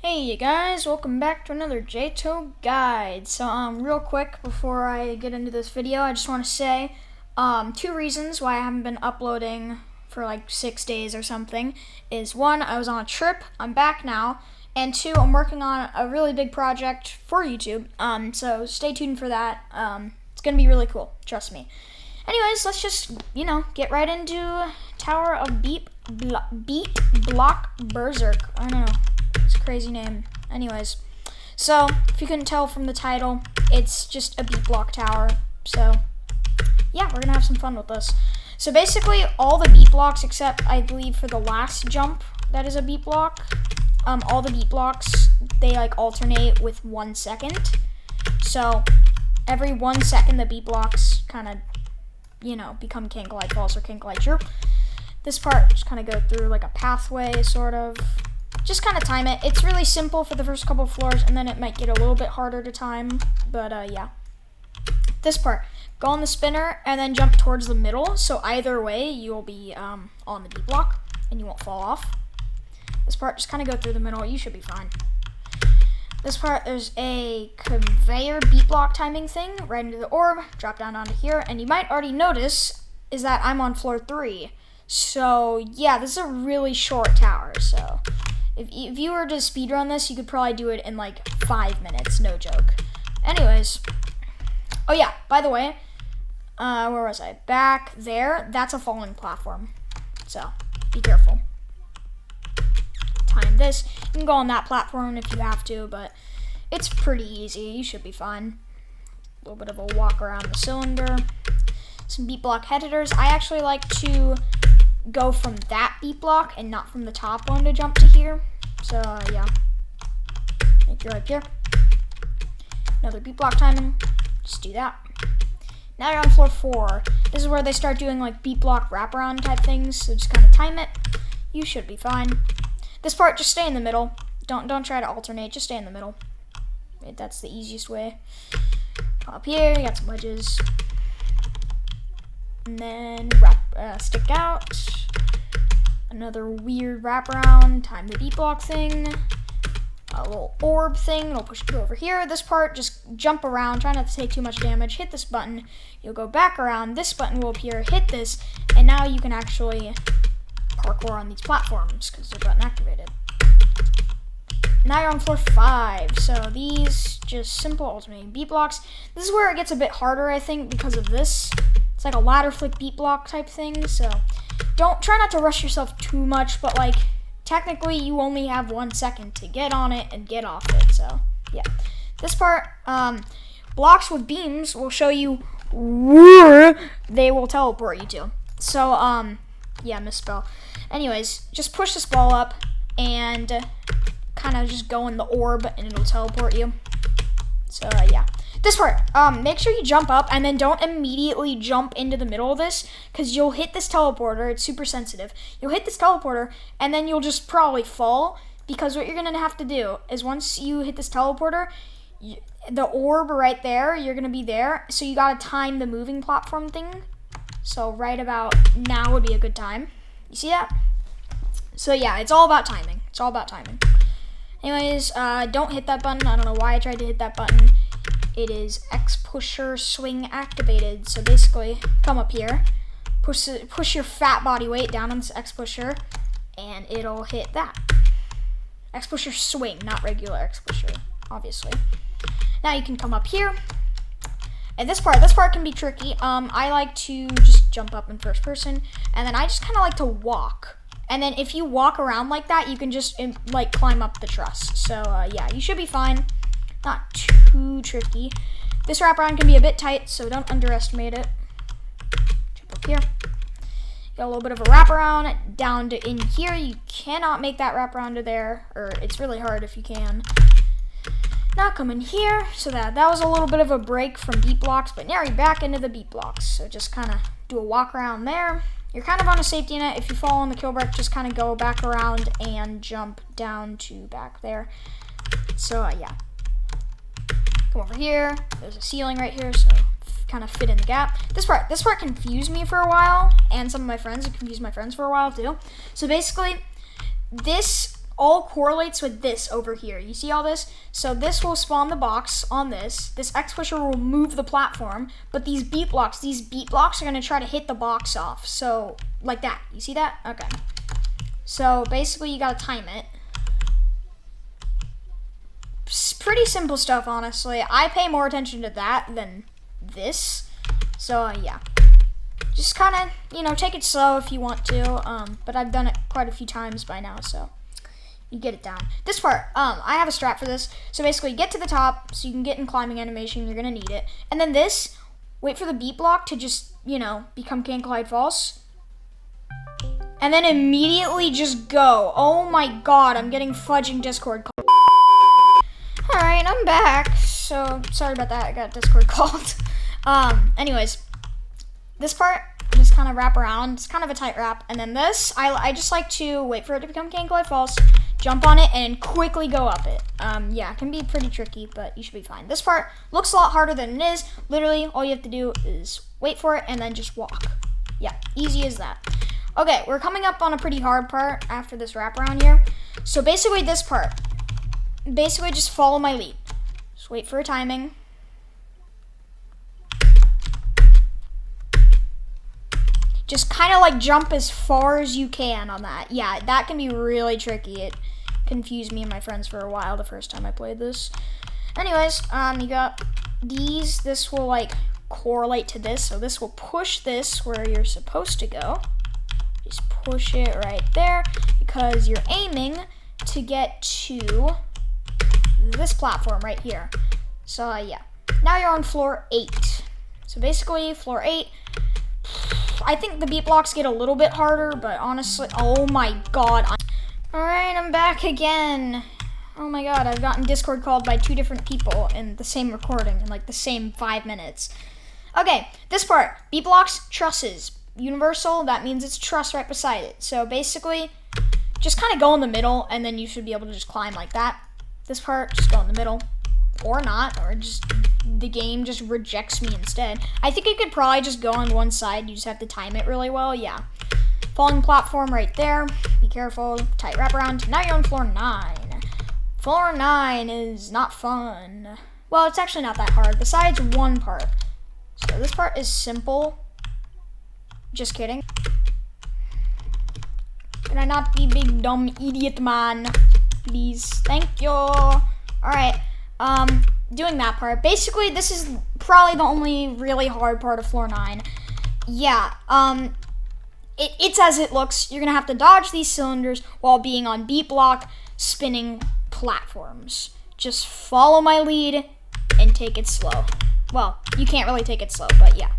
Hey you guys, welcome back to another JToH guide. So real quick before I get into this video, I just want to say two reasons why I haven't been uploading for like 6 days or something is one, I was on a trip, I'm back now, and two, I'm working on a really big project for YouTube. So stay tuned for that. It's gonna be really cool, trust me. Anyways, let's just, get right into Tower of Beat Block Berserk. I don't know. It's a crazy name. Anyways, so if you couldn't tell from the title, it's just a beat block tower. So yeah, we're gonna have some fun with this. So basically, all the beat blocks, except I believe for the last jump, that is a beat block. All the beat blocks, they like alternate with 1 second. So every 1 second, the beat blocks kind of, become King Glide Falls or King Glide True. This part just kind of go through like a pathway, sort of. Just kind of time it. It's really simple for the first couple of floors, and then it might get a little bit harder to time. But yeah. This part, go on the spinner and then jump towards the middle. So either way, you will be on the beat block and you won't fall off. This part, just kind of go through the middle. You should be fine. This part, there's a conveyor beat block timing thing right into the orb. Drop down onto here, and you might already notice is that I'm on floor 3. So yeah, this is a really short tower. So if you were to speedrun this, you could probably do it in like 5 minutes, no joke. Anyways, oh yeah, by the way, where was I? Back there, that's a falling platform. So be careful. Time this. You can go on that platform if you have to, but it's pretty easy. You should be fine. A little bit of a walk around the cylinder. Some beat block headers. I actually like to go from that beat block and not from the top one to jump to here. So yeah, make your way up here. Another beat block timing. Just do that. Now you're on floor 4. This is where they start doing like beat block wraparound type things. So just kind of time it. You should be fine. This part, just stay in the middle. Don't try to alternate. Just stay in the middle. That's the easiest way. Come up here. You got some wedges. And then stick out. Another weird wraparound. Time the beat block thing. A little orb thing. It'll push you over here. This part, just jump around. Try not to take too much damage. Hit this button. You'll go back around. This button will appear. Hit this. And now you can actually parkour on these platforms because they're button activated. Now you're on floor 5. So these just simple alternating beat blocks. This is where it gets a bit harder, I think, because of this. It's like a ladder flick beat block type thing, so try not to rush yourself too much, but like technically you only have 1 second to get on it and get off it, so yeah. This part, blocks with beams will show you where they will teleport you to. So, yeah, misspell. Anyways, just push this ball up and kind of just go in the orb and it'll teleport you. So, yeah. This part, make sure you jump up and then don't immediately jump into the middle of this because you'll hit this teleporter. It's super sensitive. You'll hit this teleporter and then you'll just probably fall because what you're going to have to do is once you hit this teleporter, the orb right there, you're going to be there. So you got to time the moving platform thing. So right about now would be a good time. You see that? So yeah, it's all about timing. It's all about timing. Anyways, don't hit that button. I don't know why I tried to hit that button. It is X pusher swing activated. So basically, come up here, push your fat body weight down on this X pusher, and it'll hit that. X pusher swing, not regular X pusher, obviously. Now you can come up here, and this part can be tricky. I like to just jump up in first person, and then I just kind of like to walk. And then if you walk around like that, you can just like climb up the truss. So yeah, you should be fine. Not too tricky. This wraparound can be a bit tight, so don't underestimate it. Jump up here. Got a little bit of a wraparound down to in here. You cannot make that wraparound to there, or it's really hard if you can. Now come in here. So that was a little bit of a break from beat blocks, but now you're back into the beat blocks. So just kind of do a walk around there. You're kind of on a safety net. If you fall on the kill brick, just kind of go back around and jump down to back there. So yeah. Come over here. There's a ceiling right here, so kind of fit in the gap. This part confused me for a while, and some of my friends. It confused my friends for a while too. So basically, this all correlates with this over here. You see all this? So this will spawn the box on this. This X pusher will move the platform, but these beat blocks are gonna try to hit the box off. So like that, you see that? Okay. So basically you gotta time it. It's pretty simple stuff, honestly. I pay more attention to that than this. So yeah. Just kind of, you know, take it slow if you want to, but I've done it quite a few times by now, so you get it down. This part, I have a strat for this. So basically, get to the top so you can get in climbing animation. You're going to need it. And then this, wait for the beat block to just, you know, become can't glide false. And then immediately just go. Oh my god, I'm getting fudging Discord call. Alright, I'm back. So, sorry about that, I got Discord called. Anyways. This part, just kind of wrap around. It's kind of a tight wrap. And then this, I just like to wait for it to become can't glide false, jump on it, and quickly go up it. Yeah, it can be pretty tricky, but you should be fine. This part looks a lot harder than it is. Literally, all you have to do is wait for it and then just walk. Yeah, easy as that. Okay, we're coming up on a pretty hard part after this wraparound here. So basically this part, just follow my lead. Just wait for a timing. Just kind of like jump as far as you can on that. Yeah, that can be really tricky. It confused me and my friends for a while the first time I played this. Anyways, you got these. This will like correlate to this. So this will push this where you're supposed to go. Just push it right there because you're aiming to get to this platform right here. So yeah, now you're on floor 8. So basically floor 8, I think the beat blocks get a little bit harder, but honestly, oh my god. Alright, I'm back again. Oh my god, I've gotten Discord called by 2 different people in the same recording in like the same 5 minutes. Okay, this part, beat blocks, trusses. Universal, that means it's truss right beside it. So basically, just kind of go in the middle and then you should be able to just climb like that. This part, just go in the middle. Or not, or just the game just rejects me instead. I think it could probably just go on one side. You just have to time it really well. Yeah. Falling platform right there. Be careful. Tight wraparound. Now you're on floor 9. Floor 9 is not fun. Well, it's actually not that hard, besides one part. So this part is simple. Just kidding. Can I not be big dumb idiot man? Please. Thank you. Alright. Doing that part. Basically, this is probably the only really hard part of floor 9. Yeah, it's as it looks. You're gonna have to dodge these cylinders while being on beat block, spinning platforms. Just follow my lead and take it slow. Well, you can't really take it slow, but yeah.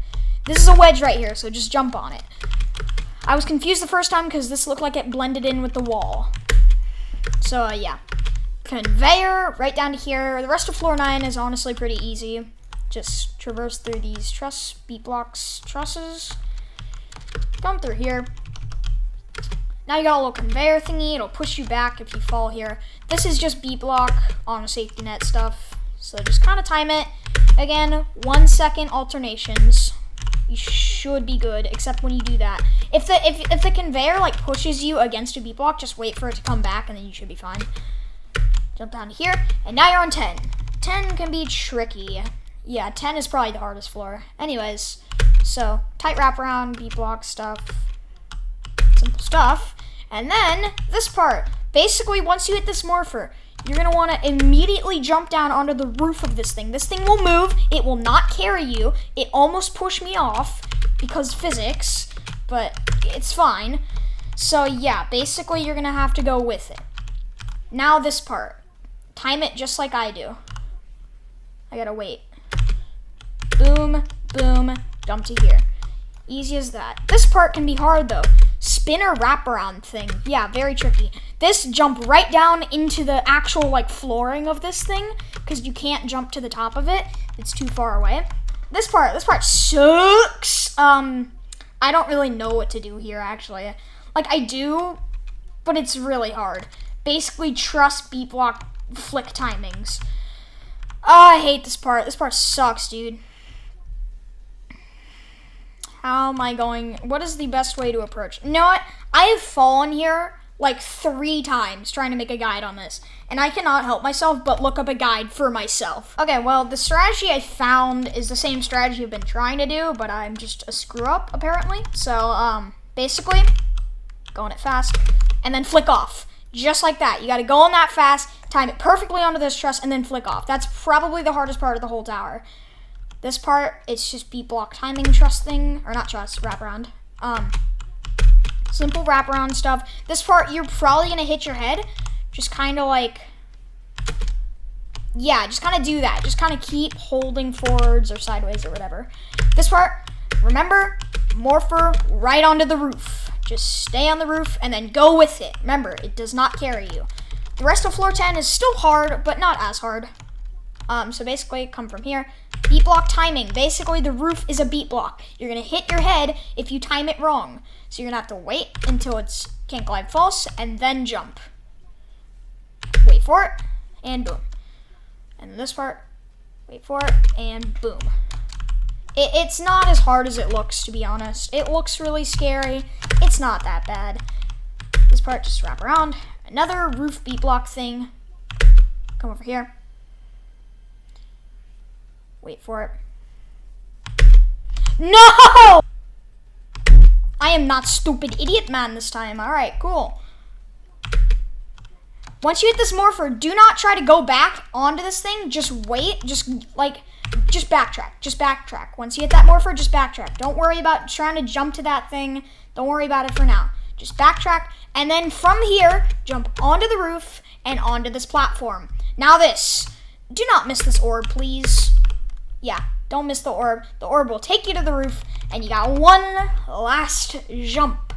This is a wedge right here, so just jump on it. I was confused the first time because this looked like it blended in with the wall. So, yeah. Conveyor right down to here. The rest of floor 9 is honestly pretty easy. Just traverse through these beat blocks, trusses. Come through here. Now you got a little conveyor thingy. It'll push you back if you fall here. This is just beat block on a safety net stuff. So just kind of time it. Again, 1 second alternations. You should be good, except when you do that. If the conveyor like pushes you against a beat block, just wait for it to come back and then you should be fine. Jump down to here, and now you're on 10. 10 can be tricky. Yeah, 10 is probably the hardest floor. Anyways, so tight wraparound, beat block stuff, simple stuff. And then this part. Basically, once you hit this morpher, you're gonna want to immediately jump down onto the roof of this thing. This thing will move. It will not carry you. It almost pushed me off because physics, but it's fine. So yeah, basically you're gonna have to go with it. Now this part. Time it just like I do. I gotta wait. Boom, boom, jump to here. Easy as that. This part can be hard though. Spinner wraparound thing. Yeah, very tricky. This jump right down into the actual like flooring of this thing because you can't jump to the top of it. It's too far away. This part sucks. I don't really know what to do here actually. Like I do, but it's really hard. Basically trust beat block flick timings. Oh, I hate this part. This part sucks, dude. How am I going? What is the best way to approach? You know what? I have fallen here like 3 times trying to make a guide on this, and I cannot help myself but look up a guide for myself. Okay, well, the strategy I found is the same strategy I've been trying to do, but I'm just a screw up apparently. So basically, go on it fast and then flick off, just like that. You got to go on that fast, time it perfectly onto this truss, and then flick off. That's probably the hardest part of the whole tower. This part, it's just beat block timing truss thing, or not truss, wraparound. Simple wraparound stuff. This part, you're probably gonna hit your head. Just kind of like, yeah, just kind of do that. Just kind of keep holding forwards or sideways or whatever. This part, remember, morpher right onto the roof. Just stay on the roof and then go with it. Remember, it does not carry you. The rest of floor 10 is still hard, but not as hard. So basically, come from here. Beat block timing. Basically, the roof is a beat block. You're going to hit your head if you time it wrong. So you're going to have to wait until it's can't glide false, and then jump. Wait for it, and boom. And this part, wait for it, and boom. It's not as hard as it looks, to be honest. It looks really scary. It's not that bad. This part, just wrap around. Another roof beat block thing. Come over here. Wait for it. No! I am not stupid idiot man this time. All right, cool. Once you hit this morpher, do not try to go back onto this thing. Just wait. Just backtrack. Just backtrack. Once you hit that morpher, just backtrack. Don't worry about trying to jump to that thing. Don't worry about it for now. Just backtrack. And then from here, jump onto the roof and onto this platform. Now this. Do not miss this orb, please. Yeah, don't miss the orb. The orb will take you to the roof, and you got one last jump.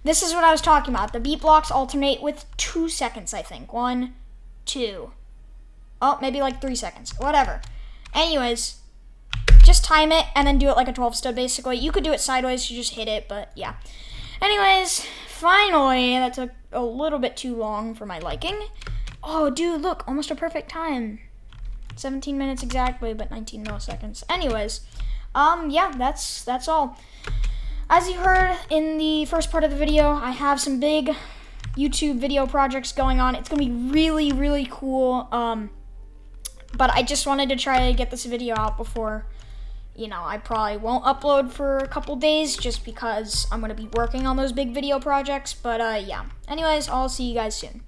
This is what I was talking about. The beat blocks alternate with 2 seconds, I think. 1, 2. Oh, maybe like 3 seconds. Whatever. Anyways, just time it and then do it like a 12 stud, basically. You could do it sideways, you just hit it, but yeah. Anyways, finally, that took a little bit too long for my liking. Oh, dude, look, almost a perfect time. 17 minutes exactly, but 19 milliseconds. Anyways, yeah, that's all. As you heard in the first part of the video, I have some big YouTube video projects going on. It's gonna be really, really cool. But I just wanted to try to get this video out before, you know, I probably won't upload for a couple days just because I'm gonna be working on those big video projects. But yeah. Anyways, I'll see you guys soon.